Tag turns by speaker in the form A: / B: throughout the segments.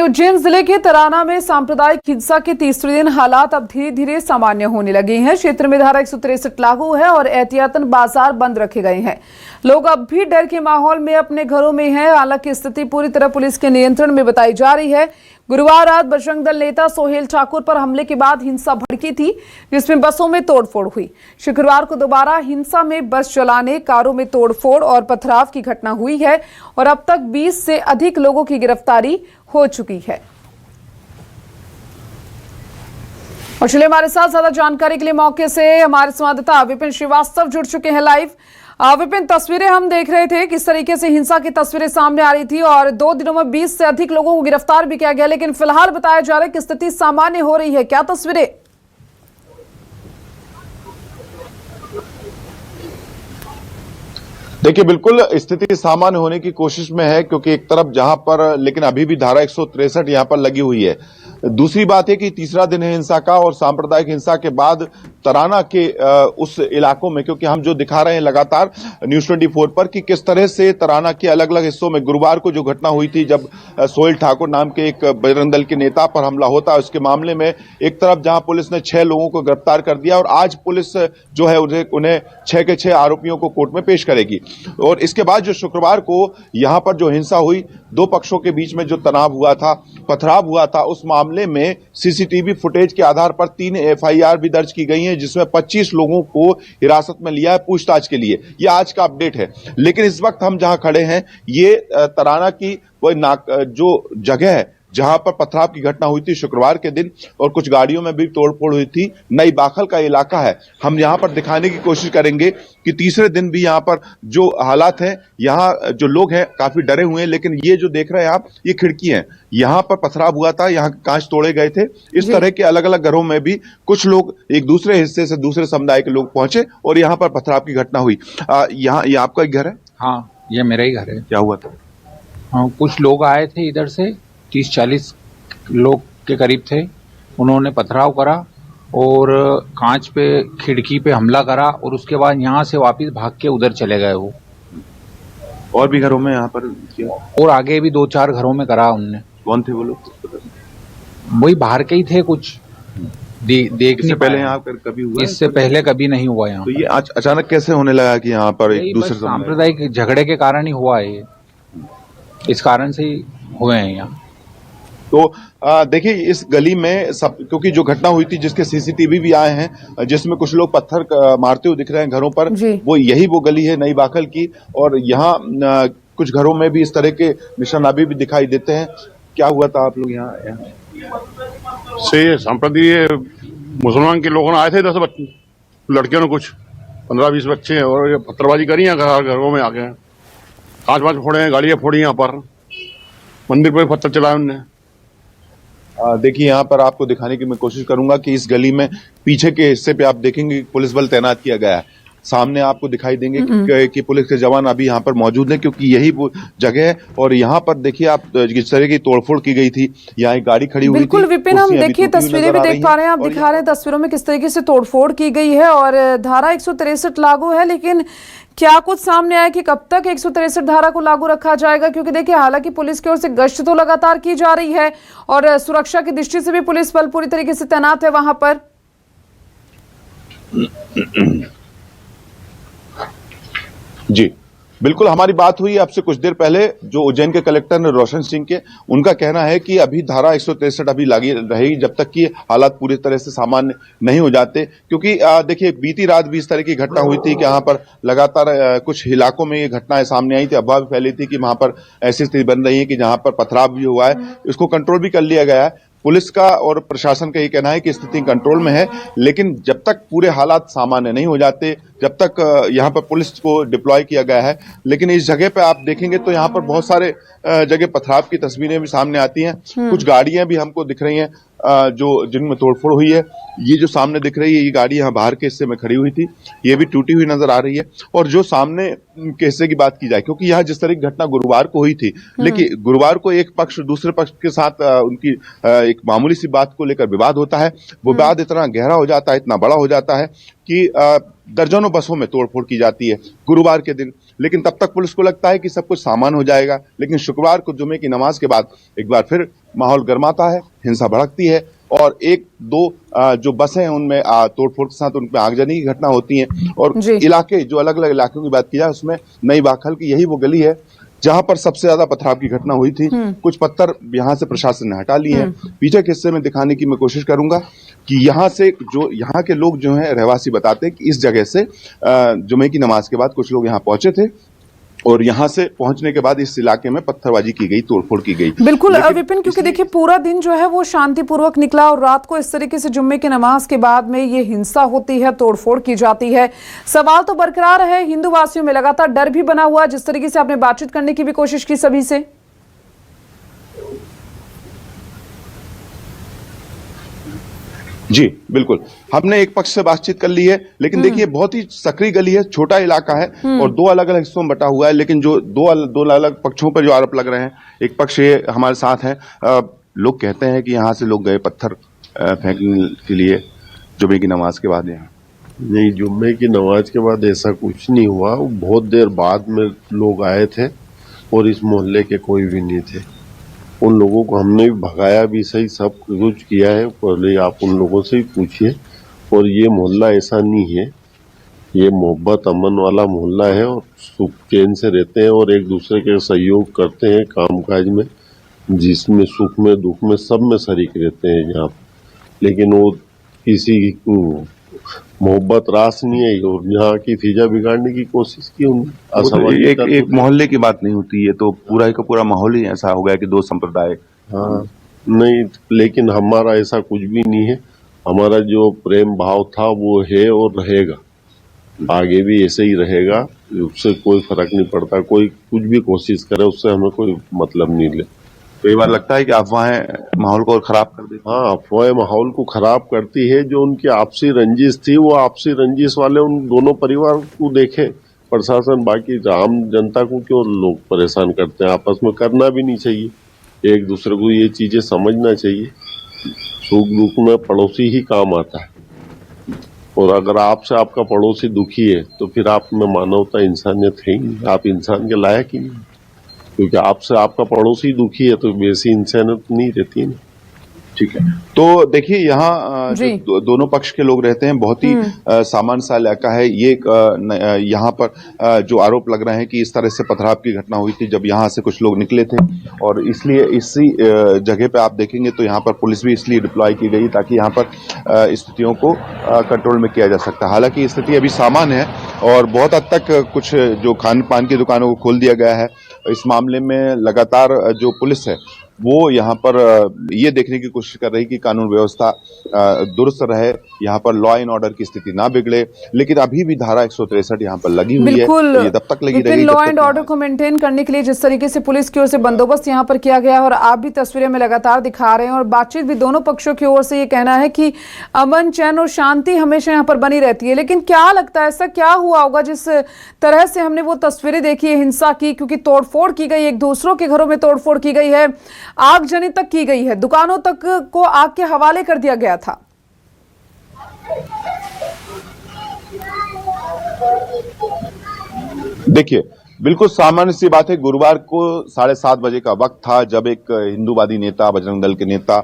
A: उज्जैन जिले के तराना में सांप्रदायिक हिंसा के तीसरे दिन हालात अब धीरे धीरे सामान्य होने लगे हैं। क्षेत्र में धारा 163 लागू है और एहतियातन बाजार बंद रखे गए हैं। लोग अब भी डर के माहौल में अपने घरों में हैं। हालांकि स्थिति पूरी तरह पुलिस के नियंत्रण में बताई जा रही है। गुरुवार रात बजरंग दल नेता सोहेल ठाकुर पर हमले के बाद हिंसा भड़की थी, जिसमें बसों में तोड़फोड़ हुई। शुक्रवार को दोबारा हिंसा में बस चलाने, कारों में तोड़फोड़ और पथराव की घटना हुई है और अब तक 20 से अधिक लोगों की गिरफ्तारी हो चुकी है। और चलिए हमारे साथ ज्यादा जानकारी के लिए मौके से हमारे संवाददाता विपिन श्रीवास्तव जुड़ चुके हैं लाइव। विपिन, तस्वीरें हम देख रहे थे, किस तरीके से हिंसा की तस्वीरें सामने आ रही थी और 2 दिनों में 20 से अधिक लोगों को गिरफ्तार भी किया गया, लेकिन फिलहाल बताया जा रहा है कि स्थिति सामान्य हो रही है। क्या तस्वीरें?
B: देखिए, बिल्कुल स्थिति सामान्य होने की कोशिश में है, क्योंकि एक तरफ जहां पर लेकिन अभी भी धारा 163 यहां पर लगी हुई है। दूसरी बात है कि तीसरा दिन है हिंसा का और सांप्रदायिक हिंसा के बाद तराना के उस इलाकों में, क्योंकि हम जो दिखा रहे हैं लगातार न्यूज 24 पर कि किस तरह से तराना के अलग अलग हिस्सों में गुरुवार को जो घटना हुई थी, जब सोहेल ठाकुर नाम के एक बजरंग दल के नेता पर हमला होता है, उसके मामले में एक तरफ जहां पुलिस ने 6 लोगों को गिरफ्तार कर दिया और आज पुलिस जो है उन्हें 6 के 6 आरोपियों को कोर्ट में पेश करेगी। और इसके बाद जो शुक्रवार को यहां पर जो हिंसा हुई, 2 पक्षों के बीच में जो तनाव हुआ था, पथराव हुआ था, उस मामले में सीसीटीवी फुटेज के आधार पर 3 एफआईआर भी दर्ज की गई हैं, जिसमें 25 लोगों को हिरासत में लिया है पूछताछ के लिए। यह आज का अपडेट है। लेकिन इस वक्त हम जहां खड़े हैं, ये तराना की वो जो जगह है जहां पर पथराव की घटना हुई थी शुक्रवार के दिन और कुछ गाड़ियों में भी तोड़फोड़ हुई थी, नई बाखल का इलाका है। हम यहां पर दिखाने की कोशिश करेंगे कि तीसरे दिन भी यहां पर जो हालात हैं, यहां जो लोग हैं काफी डरे हुए हैं। लेकिन ये जो देख रहे हैं आप, ये खिड़की है, यहां पर पथराव हुआ था, यहां कांच तोड़े गए थे। इस तरह के अलग अलग घरों में भी कुछ लोग एक दूसरे हिस्से से दूसरे समुदाय के लोग पहुंचे और यहां पर पथराव की घटना हुई। यहाँ ये आपका एक घर है?
C: हाँ, ये मेरा ही घर है।
B: क्या हुआ था?
C: हाँ, कुछ लोग आए थे इधर से, 30-40 लोग के करीब थे। उन्होंने पथराव करा और कांच पे, खिड़की पे हमला करा और उसके बाद यहाँ से वापस भाग के उधर चले गए वो।
B: और भी घरों में यहाँ पर किया?
C: और आगे भी 2-4 घरों में करा उनने।
B: कौन थे वो लोग?
C: वही बाहर के ही थे कुछ। देखने
B: पहले यहाँ पर कभी हुआ?
C: इससे पहले कभी नहीं हुआ यहाँ।
B: तो ये अचानक कैसे होने लगा कि यहाँ पर एक दूसरे
C: सांप्रदायिक झगड़े के कारण ही हुआ है ये। इस कारण से ही हुए हैं यहाँ।
B: तो देखिए, इस गली में सब, क्योंकि जो घटना हुई थी जिसके सीसीटीवी भी आए हैं, जिसमें कुछ लोग पत्थर मारते हुए दिख रहे हैं घरों पर, वो गली है नई बाखल की। और यहाँ कुछ घरों में भी इस तरह के निशान अभी भी दिखाई देते हैं। क्या हुआ था आप लोग यहाँ
D: से? संप्रदाय मुसलमान के लोगों ने आए थे, 10 बच्चे लड़कियों ने, कुछ 15-20 बच्चे, और पत्थरबाजी करी है घरों में आके, कांच वाच फोड़े हैं, गाड़ियां फोड़ी, यहाँ पर मंदिर पर पत्थर चलाए उनने।
B: देखिए, यहाँ पर आपको दिखाने की मैं कोशिश करूंगा कि इस गली में पीछे के हिस्से पे आप देखेंगे पुलिस बल तैनात किया गया है। सामने आपको दिखाई देंगे कि पुलिस के जवान अभी यहाँ पर मौजूद हैं, क्योंकि यही वो जगह है। और यहाँ पर देखिए आप, जिस तरह की तोड़फोड़ की गई थी, यहाँ एक गाड़ी खड़ी हुई थी।
A: बिल्कुल विपिन, हम देखिए तस्वीरें भी देख पा रहे हैं, आप दिखा रहे हैं तस्वीरों में किस तरीके से तोड़फोड़ की गई है और धारा 163 लागू है। लेकिन क्या कुछ सामने आया कि कब तक 163 धारा को लागू रखा जाएगा? क्योंकि देखिए, हालांकि पुलिस की ओर से गश्त तो लगातार की जा रही है और सुरक्षा की दृष्टि से भी पुलिस बल पूरी तरीके से तैनात है वहां पर।
B: जी बिल्कुल, हमारी बात हुई आपसे कुछ देर पहले जो उज्जैन के कलेक्टर ने, रोशन सिंह के, उनका कहना है कि अभी धारा 163 अभी लागू रहेगी जब तक कि हालात पूरी तरह से सामान्य नहीं हो जाते। क्योंकि देखिए, बीती रात भी इस तरह की घटना हुई थी कि यहाँ पर लगातार कुछ इलाकों में ये घटनाएं सामने आई थी। अफवाह भी फैली थी कि वहां पर ऐसी स्थिति बन रही है कि जहां पर पथराव भी हुआ है, इसको कंट्रोल भी कर लिया गया है। पुलिस का और प्रशासन का ये कहना है कि स्थिति कंट्रोल में है, लेकिन जब तक पूरे हालात सामान्य नहीं हो जाते, जब तक यहाँ पर पुलिस को डिप्लॉय किया गया है। लेकिन इस जगह पे आप देखेंगे तो यहाँ पर बहुत सारे जगह पथराव की तस्वीरें भी सामने आती हैं। कुछ गाड़ियां भी हमको दिख रही हैं जिनमें तोड़फोड़ हुई है। ये जो सामने दिख रही है, ये गाड़ी यहाँ बाहर के हिस्से में खड़ी हुई थी, ये भी टूटी हुई नजर आ रही है। और जो सामने के हिस्से की बात की जाए, क्योंकि यहाँ जिस तरह की घटना गुरुवार को हुई थी, लेकिन गुरुवार को एक पक्ष दूसरे पक्ष के साथ उनकी एक मामूली सी बात को लेकर विवाद होता है। वो विवाद इतना गहरा हो जाता है, इतना बड़ा हो जाता है कि दर्जनों बसों में तोड़फोड़ की जाती है गुरुवार के दिन। लेकिन तब तक पुलिस को लगता है कि सब कुछ सामान हो जाएगा। लेकिन शुक्रवार को जुमे की नमाज के बाद एक बार फिर माहौल गर्माता है, हिंसा भड़कती है और एक दो जो बसें हैं उनमें तोड़फोड़ के साथ उनमें आगजनी की घटना होती है। और इलाके जो अलग अलग इलाकों की बात की जाए उसमें नई बाखल की यही वो गली है जहां पर सबसे ज्यादा पथराव की घटना हुई थी। कुछ पत्थर यहां से प्रशासन ने हटा लिए हैं। पीछे के हिस्से में दिखाने की मैं कोशिश करूंगा कि यहां से जो यहाँ के लोग जो हैं रहवासी बताते हैं कि इस जगह से जुमे की नमाज के बाद कुछ लोग यहाँ पहुंचे थे और यहां से पहुंचने के बाद इस इलाके में पत्थरबाजी की गई, तोड़फोड़ की गई।
A: बिल्कुल विपिन, क्योंकि देखिए पूरा दिन जो है वो शांतिपूर्वक निकला और रात को इस तरीके से जुम्मे की नमाज के बाद में ये हिंसा होती है, तोड़फोड़ की जाती है। सवाल तो बरकरार है, हिंदू वासियों में लगातार डर भी बना हुआ, जिस तरीके से आपने बातचीत करने की भी कोशिश की सभी से।
B: जी बिल्कुल, हमने एक पक्ष से बातचीत कर ली है, लेकिन देखिए बहुत ही सक्रिय गली है, छोटा इलाका है और दो अलग अलग हिस्सों में बटा हुआ है। लेकिन जो दो अलग अलग पक्षों पर जो आरोप लग रहे हैं, एक पक्ष ये हमारे साथ है, लोग कहते हैं कि यहाँ से लोग गए पत्थर फेंकने के लिए जुम्मे की नमाज के बाद। यहाँ
E: नहीं, जुम्मे की नमाज के बाद ऐसा कुछ नहीं हुआ। बहुत देर बाद में लोग आए थे और इस मोहल्ले के कोई भी नहीं थे। उन लोगों को हमने भी भगाया भी सही, सब कुछ किया है। पहले आप उन लोगों से ही पूछिए। और ये मोहल्ला ऐसा नहीं है, ये मोहब्बत अमन वाला मोहल्ला है और सुख चैन से रहते हैं और एक दूसरे के सहयोग करते हैं कामकाज में, जिसमें सुख में दुख में सब में शरीक रहते हैं यहाँ। लेकिन वो किसी मोहब्बत रास नहीं है और यहाँ की फिजा बिगाड़ने की कोशिश की उन्होंने।
B: एक मोहल्ले की बात नहीं होती है, तो पूरा का पूरा माहौल ही ऐसा हो गया कि दो संप्रदाय।
E: हाँ नहीं, लेकिन हमारा ऐसा कुछ भी नहीं है। हमारा जो प्रेम भाव था वो है और रहेगा, आगे भी ऐसे ही रहेगा। उससे कोई फर्क नहीं पड़ता, कोई कुछ भी कोशिश करे उससे हमें कोई मतलब नहीं ले।
B: कई बार लगता है कि अफवाहें माहौल को और खराब कर देती।
E: हाँ, अफवाहें माहौल को खराब करती है। जो उनकी आपसी रंजिश थी, वो आपसी रंजिश वाले उन दोनों परिवार को देखे प्रशासन, बाकी आम जनता को क्यों लोग परेशान करते हैं। आपस में करना भी नहीं चाहिए, एक दूसरे को ये चीजें समझना चाहिए। सुख दुख में पड़ोसी ही काम आता है और अगर आपसे आपका पड़ोसी दुखी है तो फिर आप में मानवता इंसानियत है ही नहीं, आप इंसान के लायक ही नहीं। क्योंकि आपसे आपका पड़ोसी दुखी है तो वैसी इंसानियत नहीं रहती है ना।
B: ठीक है, तो देखिए यहाँ जो दोनों पक्ष के लोग रहते हैं, बहुत ही सामान्य सा इलाका है ये। यहाँ पर जो आरोप लग रहे हैं कि इस तरह से पथराव की घटना हुई थी जब यहाँ से कुछ लोग निकले थे और इसलिए इसी जगह पे आप देखेंगे तो यहाँ पर पुलिस भी इसलिए डिप्लॉय की गई ताकि यहाँ पर स्थितियों को कंट्रोल में किया जा सकता है। हालांकि स्थिति अभी सामान्य है और बहुत हद तक कुछ जो खान पान की दुकानों को खोल दिया गया है। इस मामले में लगातार जो पुलिस है वो यहाँ पर ये देखने की कोशिश कर रही कि कानून व्यवस्था दुरुस्त रहे, यहाँ पर लॉ एंड ऑर्डर की स्थिति ना बिगड़े। लेकिन अभी भी धारा 163 यहाँ पर लगी हुई है, ये तब तक लगी रहेगी।
A: लॉ एंड ऑर्डर को मेंटेन करने के लिए जिस तरीके से पुलिस की ओर से बंदोबस्त यहाँ पर किया गया है और आप भी तस्वीरें में लगातार दिखा रहे हैं और बातचीत भी दोनों पक्षों की ओर से ये कहना है कि अमन चैन और शांति हमेशा यहाँ पर बनी रहती है। लेकिन क्या लगता है ऐसा क्या हुआ होगा जिस तरह से हमने वो तस्वीरें देखी है हिंसा की, क्योंकि तोड़फोड़ की गई, एक दूसरों के घरों में तोड़फोड़ की गई है, आगजनी तक की गई है, दुकानों तक को आग के हवाले कर दिया गया था।
B: देखिए बिल्कुल सामान्य सी बात है, गुरुवार को 7:30 बजे का वक्त था जब एक हिंदूवादी नेता, बजरंग दल के नेता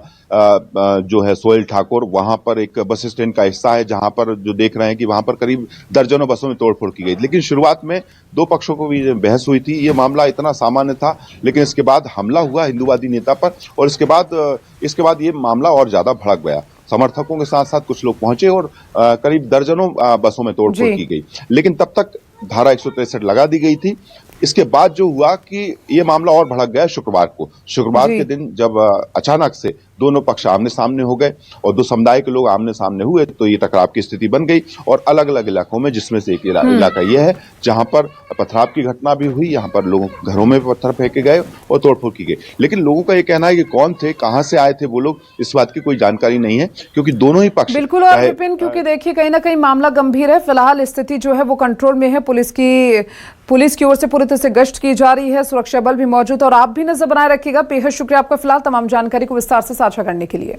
B: जो है सोहेल ठाकुर, वहां पर एक बस स्टैंड का हिस्सा है जहां पर जो देख रहे हैं कि वहां पर करीब दर्जनों बसों में तोड़फोड़ की गई। लेकिन शुरुआत में दो पक्षों को भी बहस हुई थी, ये मामला इतना सामान्य था। लेकिन इसके बाद हमला हुआ हिंदूवादी नेता पर और इसके बाद ये मामला और ज्यादा भड़क गया। समर्थकों के साथ साथ कुछ लोग पहुंचे और करीब दर्जनों बसों में तोड़फोड़ की गई। लेकिन तब तक धारा 163 लगा दी गई थी। इसके बाद जो हुआ कि ये मामला और भड़क गया शुक्रवार के दिन जब अचानक से दोनों पक्ष आमने सामने हो गए और दो समुदाय के लोग आमने सामने हुए तो ये टकराव की स्थिति बन गई और अलग अलग इलाकों में, जिसमें से एक इलाका यह है जहां पर पथराव की घटना भी हुई। यहाँ पर लोगों घरों में पत्थर फेंके गए और तोड़फोड़ की गई। लेकिन लोगों का ये कहना है कि कौन थे, कहां से आए थे वो लोग, इस बात की कोई जानकारी नहीं है क्योंकि दोनों ही पक्ष
A: बिल्कुल। और विपिन, क्योंकि देखिए कहीं ना कहीं मामला गंभीर है, फिलहाल स्थिति जो है वो कंट्रोल में है। पुलिस की ओर से पूरी तरह से गश्त की जा रही है, सुरक्षा बल भी मौजूद और आप भी नजर बनाए रखिएगा। बेहद शुक्रिया आपका फिलहाल तमाम जानकारी को विस्तार से साझा करने के लिए।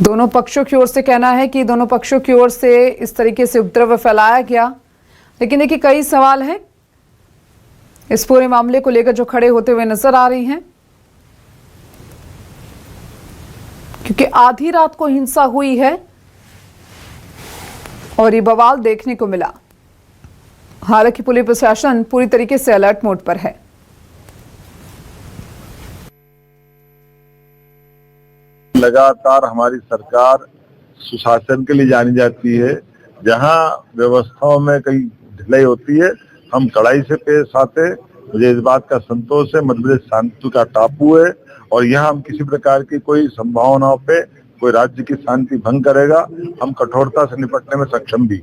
A: दोनों पक्षों की ओर से कहना है कि दोनों पक्षों की ओर से इस तरीके से उपद्रव फैलाया गया, लेकिन देखिए कई सवाल हैं इस पूरे मामले को लेकर जो खड़े होते हुए नजर आ रही हैं, क्योंकि आधी रात को हिंसा हुई है और ये बवाल देखने को मिला। हालांकि पुलिस प्रशासन पूरी तरीके से अलर्ट मोड पर है।
F: लगातार हमारी सरकार सुशासन के लिए जानी जाती है। जहां व्यवस्थाओं में कई ढिलाई होती है, हम कड़ाई से पेश आते। मुझे इस बात का संतोष है, मध्य प्रदेश शांति का टापू है और यहाँ हम किसी प्रकार की कोई संभावनाओं पे कोई राज्य की शांति भंग करेगा, हम कठोरता से निपटने में सक्षम भी।